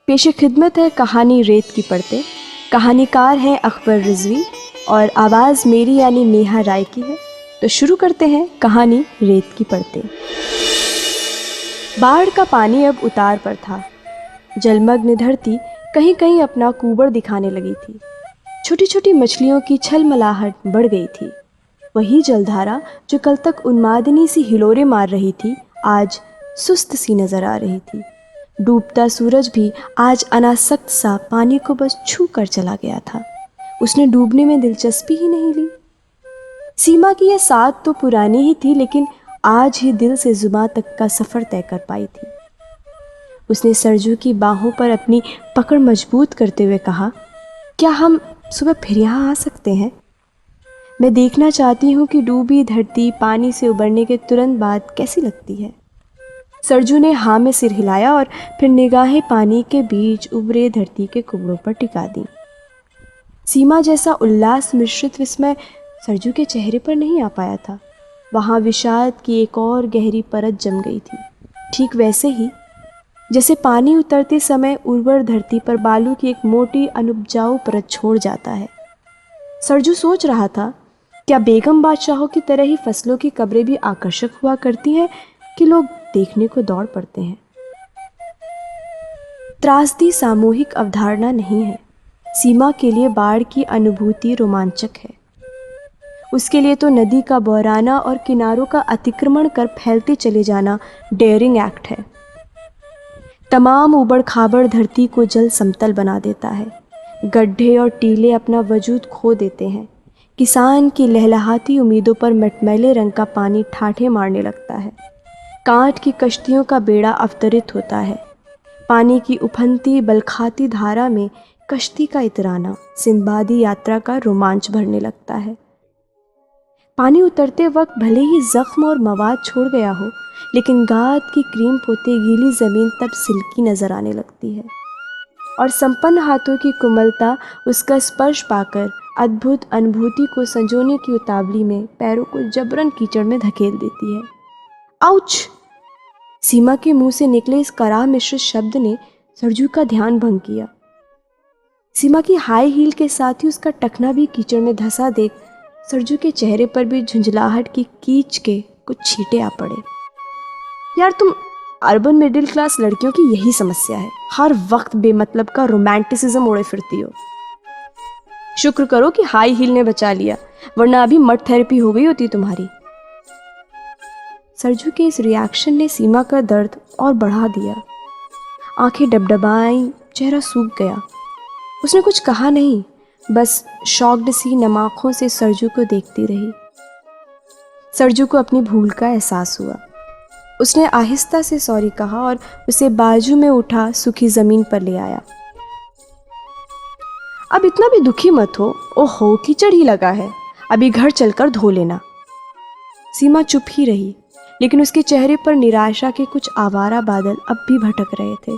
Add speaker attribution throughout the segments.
Speaker 1: पेशे खिदमत है कहानी रेत की परतें। कहानीकार हैं अकबर रिजवी और आवाज़ मेरी यानी नेहा राय की है। तो शुरू करते हैं कहानी रेत की परतें। बाढ़ का पानी अब उतार पर था। जलमग्न धरती कहीं कहीं अपना कुबड़ दिखाने लगी थी। छोटी छोटी मछलियों की छलमलाहट बढ़ गई थी। वही जलधारा जो कल तक उन्मादिनी सी हिलोरे मार रही थी, आज सुस्त सी नजर आ रही थी। डूबता सूरज भी आज अनासक्त सा पानी को बस छू कर चला गया था। उसने डूबने में दिलचस्पी ही नहीं ली। सीमा की यह साथ तो पुरानी ही थी, लेकिन आज ही दिल से जुबां तक का सफ़र तय कर पाई थी। उसने सरजू की बाहों पर अपनी पकड़ मजबूत करते हुए कहा, क्या हम सुबह फिर यहाँ आ सकते हैं? मैं देखना चाहती हूँ कि डूबी धरती पानी से उबरने के तुरंत बाद कैसी लगती है। सरजू ने हाँ में सिर हिलाया और फिर निगाहें पानी के बीच उभरे धरती के कुबड़ों पर टिका दी। सीमा जैसा उल्लास मिश्रित विस्मय सरजू के चेहरे पर नहीं आ पाया था। वहाँ विषाद की एक और गहरी परत जम गई थी, ठीक वैसे ही जैसे पानी उतरते समय उर्वर धरती पर बालू की एक मोटी अनुपजाऊ परत छोड़ जाता है। सरजू सोच रहा था, क्या बेगम बादशाहों की तरह ही फसलों की कब्रें भी आकर्षक हुआ करती हैं कि लोग देखने को दौड़ पड़ते हैं। त्रासदी सामूहिक अवधारणा नहीं है। सीमा के लिए बाढ़ की अनुभूति रोमांचक है। उसके लिए तो नदी का बहराना और किनारों का अतिक्रमण कर फैलते चले जाना डेयरिंग एक्ट है। तमाम उबड़ खाबड़ धरती को जल समतल बना देता है। गड्ढे और टीले अपना वजूद खो देते हैं। किसान की लहलहाती उम्मीदों पर मटमैले रंग का पानी ठाठे मारने लगता है। कांट की कश्तियों का बेड़ा अवतरित होता है। पानी की उफनती बलखाती धारा में कश्ती का इतराना सिंदबादी यात्रा का रोमांच भरने लगता है। पानी उतरते वक्त भले ही जख्म और मवाद छोड़ गया हो, लेकिन गाद की क्रीम पोते गीली ज़मीन तब सिल्की नज़र आने लगती है और संपन्न हाथों की कोमलता उसका स्पर्श पाकर अद्भुत अनुभूति को संजोने की उतावली में पैरों को जबरन कीचड़ में धकेल देती है। आउच! सीमा के मुंह से निकले इस कराह मिश्रित शब्द ने सरजू का ध्यान भंग किया। सीमा की हाई हील के साथ ही उसका टखना भी कीचड़ में धंसा देख सरजू के चेहरे पर भी झुंझलाहट की कीच के कुछ छींटे आ पड़े। यार, तुम अर्बन मिडिल क्लास लड़कियों की यही समस्या है, हर वक्त बेमतलब का रोमांटिसिज्म ओढ़े फिरती हो। शुक्र करो कि हाई हील ने बचा लिया, वरना अभी मड थेरेपी हो गई होती तुम्हारी। सरजू के इस रिएक्शन ने सीमा का दर्द और बढ़ा दिया। आंखें डबडबाईं, चेहरा सूख गया। उसने कुछ कहा नहीं, बस शॉक्ड सी नम आंखों से सरजू को देखती रही। सरजू को अपनी भूल का एहसास हुआ। उसने आहिस्ता से सॉरी कहा और उसे बाजू में उठा सूखी जमीन पर ले आया। अब इतना भी दुखी मत हो, ओहो कीचड़ ही लगा है, अभी घर चलकर धो लेना। सीमा चुप ही रही, लेकिन उसके चेहरे पर निराशा के कुछ आवारा बादल अब भी भटक रहे थे।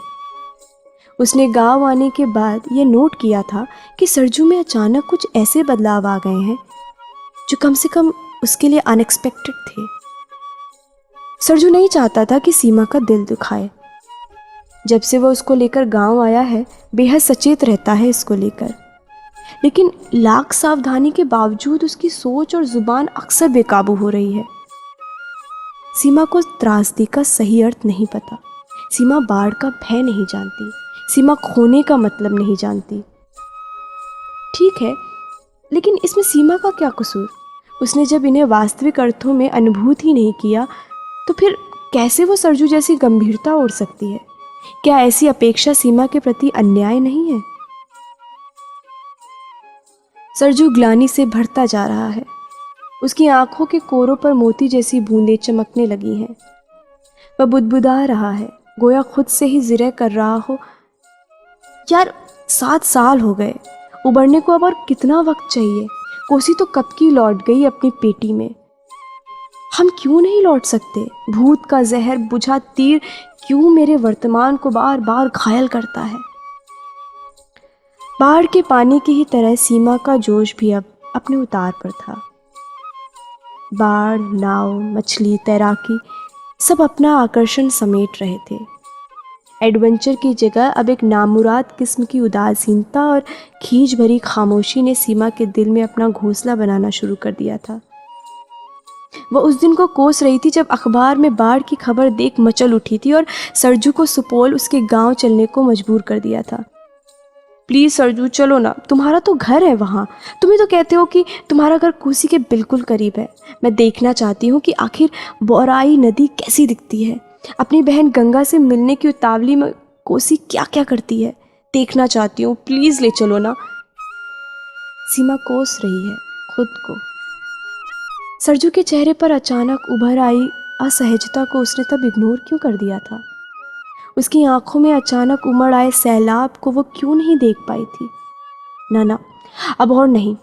Speaker 1: उसने गांव आने के बाद यह नोट किया था कि सरजू में अचानक कुछ ऐसे बदलाव आ गए हैं जो कम से कम उसके लिए अनएक्सपेक्टेड थे। सरजू नहीं चाहता था कि सीमा का दिल दुखाए। जब से वह उसको लेकर गांव आया है, बेहद सचेत रहता है इसको लेकर, लेकिन लाख सावधानी के बावजूद उसकी सोच और जुबान अक्सर बेकाबू हो रही है। सीमा को त्रासदी का सही अर्थ नहीं पता। सीमा बाढ़ का भय नहीं जानती। सीमा खोने का मतलब नहीं जानती। ठीक है, लेकिन इसमें सीमा का क्या कसूर? उसने जब इन्हें वास्तविक अर्थों में अनुभूत ही नहीं किया, तो फिर कैसे वो सरजू जैसी गंभीरता ओढ़ सकती है? क्या ऐसी अपेक्षा सीमा के प्रति अन्याय नहीं है? सरजू ग्लानि से भरता जा रहा है। उसकी आंखों के कोरों पर मोती जैसी बूंदें चमकने लगी हैं। वह बुदबुदा रहा है, गोया खुद से ही जिरह कर रहा हो। यार, 7 साल हो गए, उबरने को अब और कितना वक्त चाहिए? कोसी तो कब की लौट गई अपनी पेटी में। हम क्यों नहीं लौट सकते? भूत का जहर बुझा तीर क्यों मेरे वर्तमान को बार बार घायल करता है? बाढ़ के पानी की ही तरह सीमा का जोश भी अब अपने उतार पर था। बाढ़, नाव, मछली, तैराकी सब अपना आकर्षण समेट रहे थे। एडवेंचर की जगह अब एक नामुराद किस्म की उदासीनता और खींच भरी खामोशी ने सीमा के दिल में अपना घोंसला बनाना शुरू कर दिया था। वह उस दिन को कोस रही थी जब अखबार में बाढ़ की खबर देख मचल उठी थी और सरजू को सुपौल उसके गांव चलने को मजबूर कर दिया था। प्लीज़ सरजू चलो ना, तुम्हारा तो घर है वहाँ। तुम ही तो कहते हो कि तुम्हारा घर कोसी के बिल्कुल करीब है। मैं देखना चाहती हूँ कि आखिर बौराई नदी कैसी दिखती है। अपनी बहन गंगा से मिलने की उतावली में कोसी क्या क्या करती है देखना चाहती हूँ, प्लीज़ ले चलो ना। सीमा कोस रही है खुद को। सरजू के चेहरे पर अचानक उभर आई असहजता को उसने तब इग्नोर क्यों कर दिया था? उसकी आंखों में अचानक उमड़ आए सैलाब को वो क्यों नहीं देख पाई थी? ना, अब और नहीं।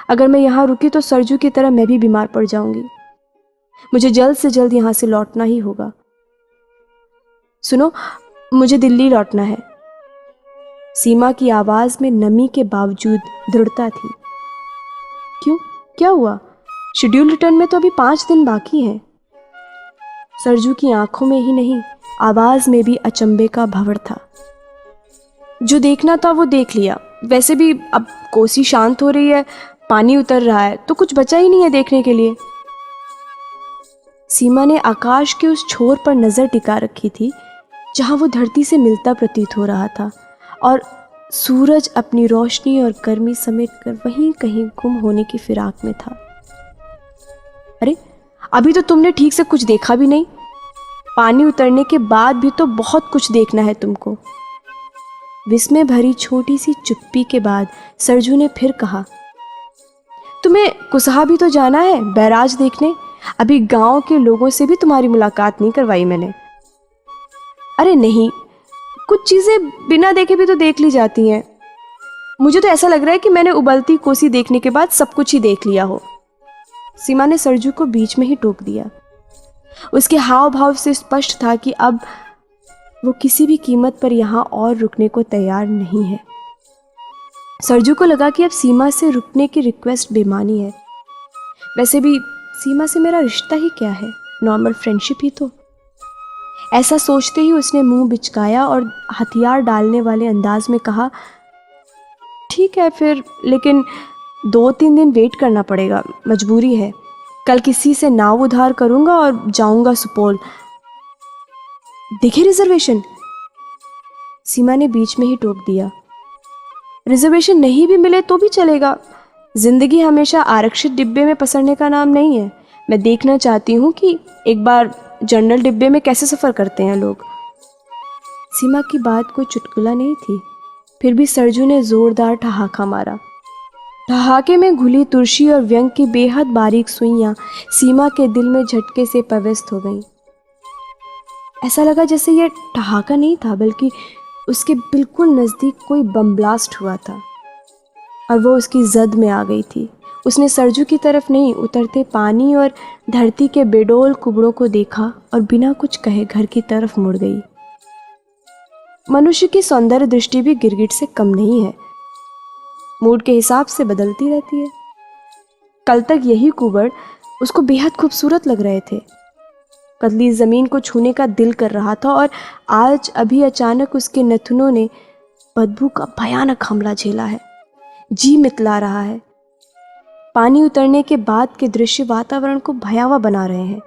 Speaker 1: अगर मैं यहाँ रुकी तो सरजू की तरह मैं भी बीमार पड़ जाऊंगी। मुझे जल्द से जल्द यहाँ से लौटना ही होगा। सुनो, मुझे दिल्ली लौटना है। सीमा की आवाज़ में नमी के बावजूद दृढ़ता थी। क्यों, क्या हुआ? शेड्यूल रिटर्न में तो अभी 5 दिन बाकी हैं। सरजू की आंखों में ही नहीं, आवाज़ में भी अचंभे का भंवर था। जो देखना था वो देख लिया। वैसे भी अब कोसी शांत हो रही है, पानी उतर रहा है, तो कुछ बचा ही नहीं है देखने के लिए। सीमा ने आकाश के उस छोर पर नज़र टिका रखी थी जहां वो धरती से मिलता प्रतीत हो रहा था, और सूरज अपनी रोशनी और गर्मी समेट कर वहीं कहीं गुम होने की फिराक में था। अरे, अभी तो तुमने ठीक से कुछ देखा भी नहीं। पानी उतरने के बाद भी तो बहुत कुछ देखना है तुमको। विस्मय भरी छोटी सी चुप्पी के बाद सरजू ने फिर कहा, तुम्हें कुसहा भी तो जाना है बैराज देखने। अभी गांव के लोगों से भी तुम्हारी मुलाकात नहीं करवाई मैंने। अरे नहीं, कुछ चीजें बिना देखे भी तो देख ली जाती हैं। मुझे तो ऐसा लग रहा है कि मैंने उबलती कोसी देखने के बाद सब कुछ ही देख लिया हो। सीमा ने सरजू को बीच में ही टोक दिया। उसके हाव भाव से स्पष्ट था कि अब वो किसी भी कीमत पर यहाँ और रुकने को तैयार नहीं है। सरजू को लगा कि अब सीमा से रुकने की रिक्वेस्ट बेमानी है। वैसे भी सीमा से मेरा रिश्ता ही क्या है, नॉर्मल फ्रेंडशिप ही तो। ऐसा सोचते ही उसने मुंह बिचकाया और हथियार डालने वाले अंदाज में कहा, ठीक है फिर, लेकिन 2-3 दिन वेट करना पड़ेगा, मजबूरी है। कल किसी से नाव उधार करूंगा और जाऊंगा सुपौल। देखे रिजर्वेशन? सीमा ने बीच में ही टोक दिया। रिजर्वेशन नहीं भी मिले तो भी चलेगा। जिंदगी हमेशा आरक्षित डिब्बे में पसरने का नाम नहीं है। मैं देखना चाहती हूँ कि एक बार जनरल डिब्बे में कैसे सफ़र करते हैं लोग। सीमा की बात कोई चुटकुला नहीं थी, फिर भी सरजू ने जोरदार ठहाका मारा। ठहाके में घुली तुलसी और व्यंग की बेहद बारीक सुइयां सीमा के दिल में झटके से पवित्र हो गईं। ऐसा लगा जैसे यह ठहाका नहीं था, बल्कि उसके बिल्कुल नज़दीक कोई बम ब्लास्ट हुआ था, और वो उसकी जद में आ गई थी। उसने सरजू की तरफ नहीं, उतरते पानी और धरती के बेडोल कुबड़ों को देखा और बिना कुछ कहे घर की तरफ मुड़ गई। मनुष्य की सौंदर्य दृष्टि भी गिरगिट से कम नहीं है, मूड के हिसाब से बदलती रहती है। कल तक यही कुबड़ उसको बेहद खूबसूरत लग रहे थे, पतली ज़मीन को छूने का दिल कर रहा था, और आज अभी अचानक उसके नथुनों ने बदबू का भयानक हमला झेला है, जी मितला रहा है। पानी उतरने के बाद के दृश्य वातावरण को भयावह बना रहे हैं।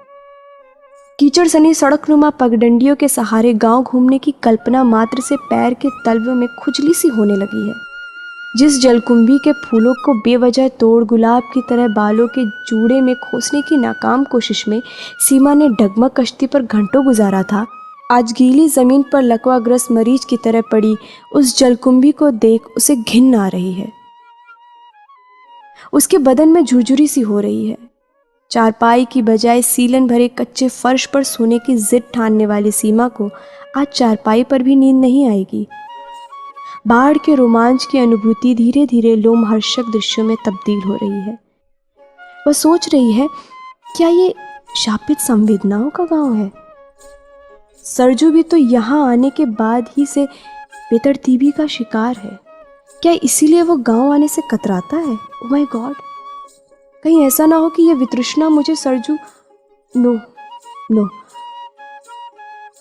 Speaker 1: कीचड़ सनी सड़कनुमा पगडंडियों के सहारे गांव घूमने की कल्पना मात्र से पैर के तलवों में खुजली सी होने लगी है। जिस जलकुंभी के फूलों को बेवजह तोड़ गुलाब की तरह बालों के जूड़े में खोसने की नाकाम कोशिश में सीमा ने डगमग कश्ती पर घंटों गुजारा था, आज गीली जमीन पर लकवाग्रस्त मरीज की तरह पड़ी उस जलकुंभी को देख उसे घिन आ रही है। उसके बदन में झुरझुरी सी हो रही है। चारपाई की बजाय सीलन भरे कच्चे फर्श पर सोने की जिद ठानने वाली सीमा को आज चारपाई पर भी नींद नहीं आएगी। बाढ़ के रोमांच की अनुभूति धीरे धीरे लोमहर्षक दृश्यों में तब्दील हो रही है। वह सोच रही है, क्या ये शापित संवेदनाओं का गांव है? सरजू भी तो यहाँ आने के बाद ही से बेतरतीबी का शिकार है। क्या इसीलिए वो गांव आने से कतराता है? ओह माय गॉड, कहीं ऐसा ना हो कि ये वितृष्णा मुझे सरजू नो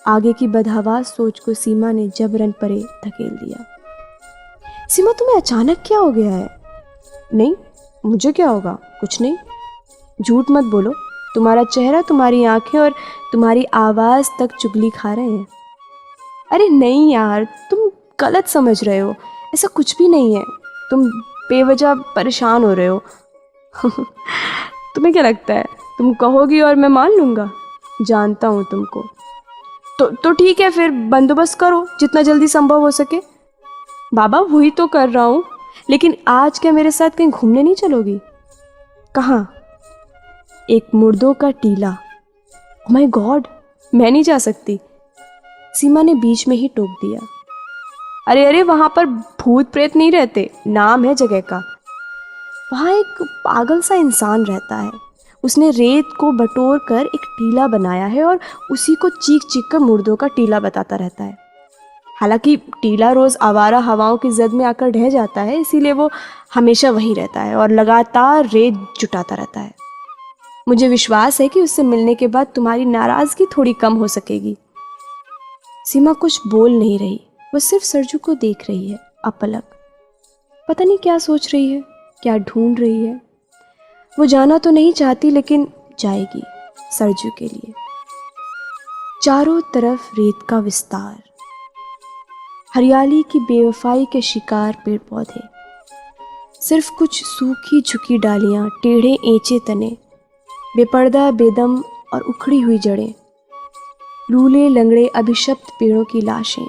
Speaker 1: आगे की बदहवास सोच को सीमा ने जबरन परे धकेल दिया। सीमा, तुम्हें अचानक क्या हो गया है? नहीं, मुझे क्या होगा? कुछ नहीं। झूठ मत बोलो, तुम्हारा चेहरा, तुम्हारी आंखें और तुम्हारी आवाज़ तक चुगली खा रहे हैं। अरे नहीं यार, तुम गलत समझ रहे हो, ऐसा कुछ भी नहीं है। तुम बेवजह परेशान हो रहे हो। तुम्हें क्या लगता है तुम कहोगी और मैं मान लूँगा? जानता हूँ तुमको। तो ठीक है, फिर बंदोबस्त करो जितना जल्दी संभव हो सके। बाबा, वही तो कर रहा हूँ, लेकिन आज क्या मेरे साथ कहीं घूमने नहीं चलोगी? कहाँ? एक मुर्दों का टीला। ओह माय गॉड, मैं नहीं जा सकती, सीमा ने बीच में ही टोक दिया। अरे अरे, वहाँ पर भूत प्रेत नहीं रहते, नाम है जगह का। वहाँ एक पागल सा इंसान रहता है। उसने रेत को बटोर कर एक टीला बनाया है और उसी को चीख चीख कर मुर्दों का टीला बताता रहता है। हालांकि टीला रोज़ आवारा हवाओं की जद में आकर ढह जाता है, इसीलिए वो हमेशा वहीं रहता है और लगातार रेत जुटाता रहता है। मुझे विश्वास है कि उससे मिलने के बाद तुम्हारी नाराज़गी थोड़ी कम हो सकेगी। सीमा कुछ बोल नहीं रही, वो सिर्फ सरजू को देख रही है अपलक। पता नहीं क्या सोच रही है, क्या ढूंढ रही है। वो जाना तो नहीं चाहती, लेकिन जाएगी सरजू के लिए। चारों तरफ रेत का विस्तार, हरियाली की बेवफाई के शिकार पेड़ पौधे, सिर्फ कुछ सूखी झुकी डालियां, टेढ़े एंचे तने, बेपर्दा बेदम और उखड़ी हुई जड़ें, लूले लंगड़े अभिशप्त पेड़ों की लाशें।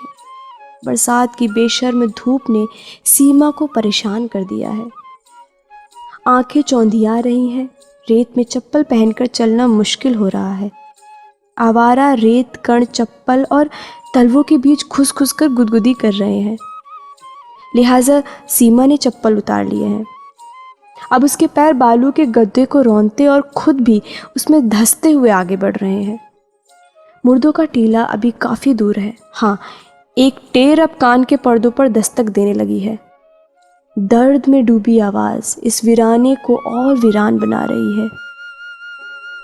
Speaker 1: बरसात की बेशर्म धूप ने सीमा को परेशान कर दिया है। आंखें चौंधिया रही हैं, रेत में चप्पल पहनकर चलना मुश्किल हो रहा है। आवारा रेत कण चप्पल और तलवों के बीच घुस घुस कर गुदगुदी कर रहे हैं। लिहाजा सीमा ने चप्पल उतार लिए हैं। अब उसके पैर बालू के गड्ढे को रौंदते और खुद भी उसमें धंसते हुए आगे बढ़ रहे हैं। मुर्दों का टीला अभी काफ़ी दूर है। हाँ, एक टेर अब कान के पर्दों पर दस्तक देने लगी है। दर्द में डूबी आवाज़ इस वीराने को और वीरान बना रही है।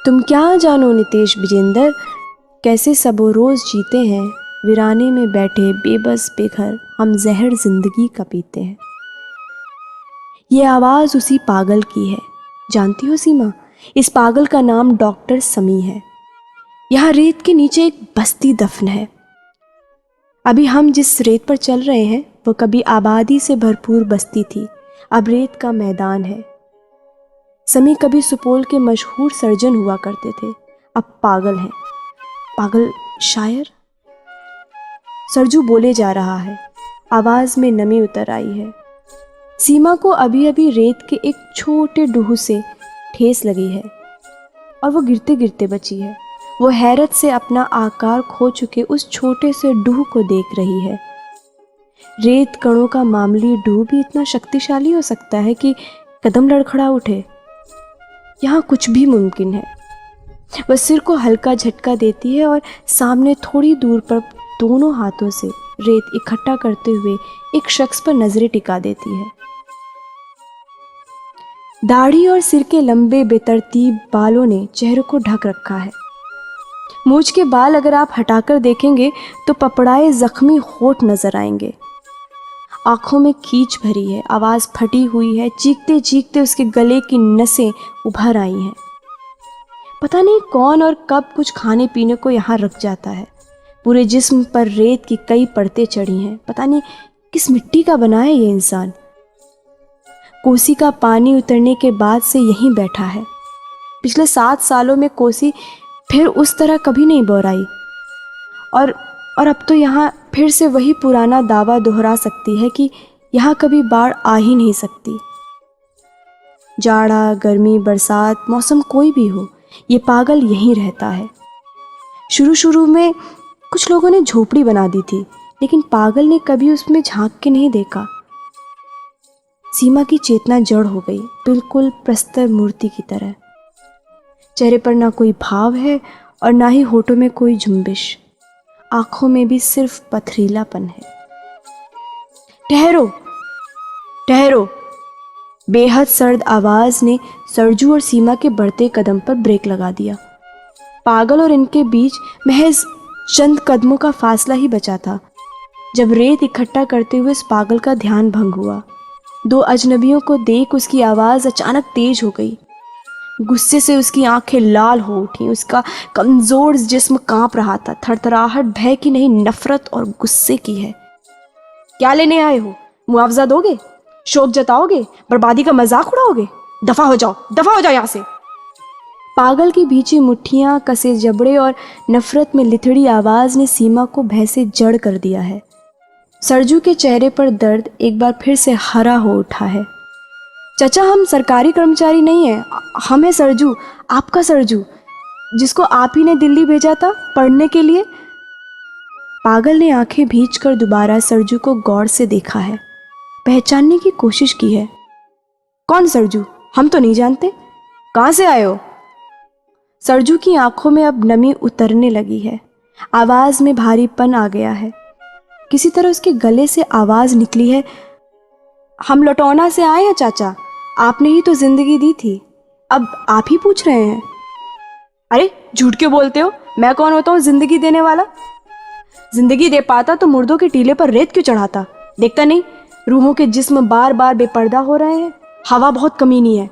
Speaker 1: तुम क्या जानो नितेश विजेंदर, कैसे सबो रोज़ जीते हैं, वीराने में बैठे बेबस बेघर हम जहर जिंदगी का पीते हैं। ये आवाज़ उसी पागल की है। जानती हो सीमा, इस पागल का नाम डॉक्टर समी है। यहाँ रेत के नीचे एक बस्ती दफन है। अभी हम जिस रेत पर चल रहे हैं वो कभी आबादी से भरपूर बस्ती थी, अब रेत का मैदान है। समी कभी सुपौल के मशहूर सर्जन हुआ करते थे, अब पागल हैं। पागल शायर? सरजू बोले जा रहा है, आवाज़ में नमी उतर आई है। सीमा को अभी अभी रेत के एक छोटे डूह से ठेस लगी है और वो गिरते गिरते बची है। वो हैरत से अपना आकार खो चुके उस छोटे से डूह को देख रही है। रेत कणों का मामूली डूह भी इतना शक्तिशाली हो सकता है कि कदम लड़खड़ा उठे। यहाँ कुछ भी मुमकिन है। वह सिर को हल्का झटका देती है और सामने थोड़ी दूर पर दोनों हाथों से रेत इकट्ठा करते हुए एक शख्स पर नजरें टिका देती है। दाढ़ी और सिर के लंबे बेतरतीब बालों ने चेहरे को ढक रखा है। मूंछ के बाल अगर आप हटाकर देखेंगे तो पपड़ाए जख्मी होठ नजर आएंगे। आंखों में खींच भरी है, आवाज़ फटी हुई है, चीखते चीखते उसके गले की नसें उभर आई हैं। पता नहीं कौन और कब कुछ खाने पीने को यहाँ रख जाता है। पूरे जिस्म पर रेत की कई परतें चढ़ी हैं। पता नहीं किस मिट्टी का बना है ये इंसान। कोसी का पानी उतरने के बाद से यहीं बैठा है। पिछले 7 सालों में कोसी फिर उस तरह कभी नहीं बौराई और अब तो यहाँ फिर से वही पुराना दावा दोहरा सकती है कि यहाँ कभी बाढ़ आ ही नहीं सकती। जाड़ा, गर्मी, बरसात, मौसम कोई भी हो, ये पागल यहीं रहता है। शुरू शुरू में कुछ लोगों ने झोपड़ी बना दी थी, लेकिन पागल ने कभी उसमें झांक के नहीं देखा। सीमा की चेतना जड़ हो गई, बिल्कुल प्रस्तर मूर्ति की तरह। चेहरे पर ना कोई भाव है और ना ही होठों में कोई जुम्बिश। आंखों में भी सिर्फ पथरीलापन है। ठहरो, ठहरो! बेहद सर्द आवाज ने सरजू और सीमा के बढ़ते कदम पर ब्रेक लगा दिया। पागल और इनके बीच महज चंद कदमों का फासला ही बचा था जब रेत इकट्ठा करते हुए उस पागल का ध्यान भंग हुआ। दो अजनबियों को देख उसकी आवाज़ अचानक तेज हो गई। गुस्से से उसकी आंखें लाल हो उठी, उसका कमज़ोर जिस्म कांप रहा था। थरथराहट भय की नहीं, नफरत और गुस्से की है। क्या लेने आए हो? मुआवजा दोगे? शोक जताओगे? बर्बादी का मजाक उड़ाओगे? दफा हो जाओ यहाँ से। पागल की भींची मुट्ठियां, कसे जबड़े और नफरत में लिथड़ी आवाज ने सीमा को भय से जड़ कर दिया है। सरजू के चेहरे पर दर्द एक बार फिर से हरा हो उठा है। चाचा, हम सरकारी कर्मचारी नहीं हैं, हम हैं सरजू, आपका सरजू, जिसको आप ही ने दिल्ली भेजा था पढ़ने के लिए। पागल ने आंखें भींचकर दोबारा सरजू को गौर से देखा है, पहचानने की कोशिश की है। कौन सरजू? हम तो नहीं जानते, कहाँ से आए हो? सरजू की आंखों में अब नमी उतरने लगी है, आवाज में भारीपन आ गया है। किसी तरह उसके गले से आवाज निकली है, हम लटौना से आए हैं चाचा, आपने ही तो जिंदगी दी थी, अब आप ही पूछ रहे हैं। अरे झूठ क्यों बोलते हो? मैं कौन होता हूँ जिंदगी देने वाला? जिंदगी दे पाता तो मुर्दों के टीले पर रेत क्यों चढ़ाता? देखता नहीं रूहों के जिस्म बार बार बेपर्दा हो रहे हैं। हवा बहुत कमीनी है,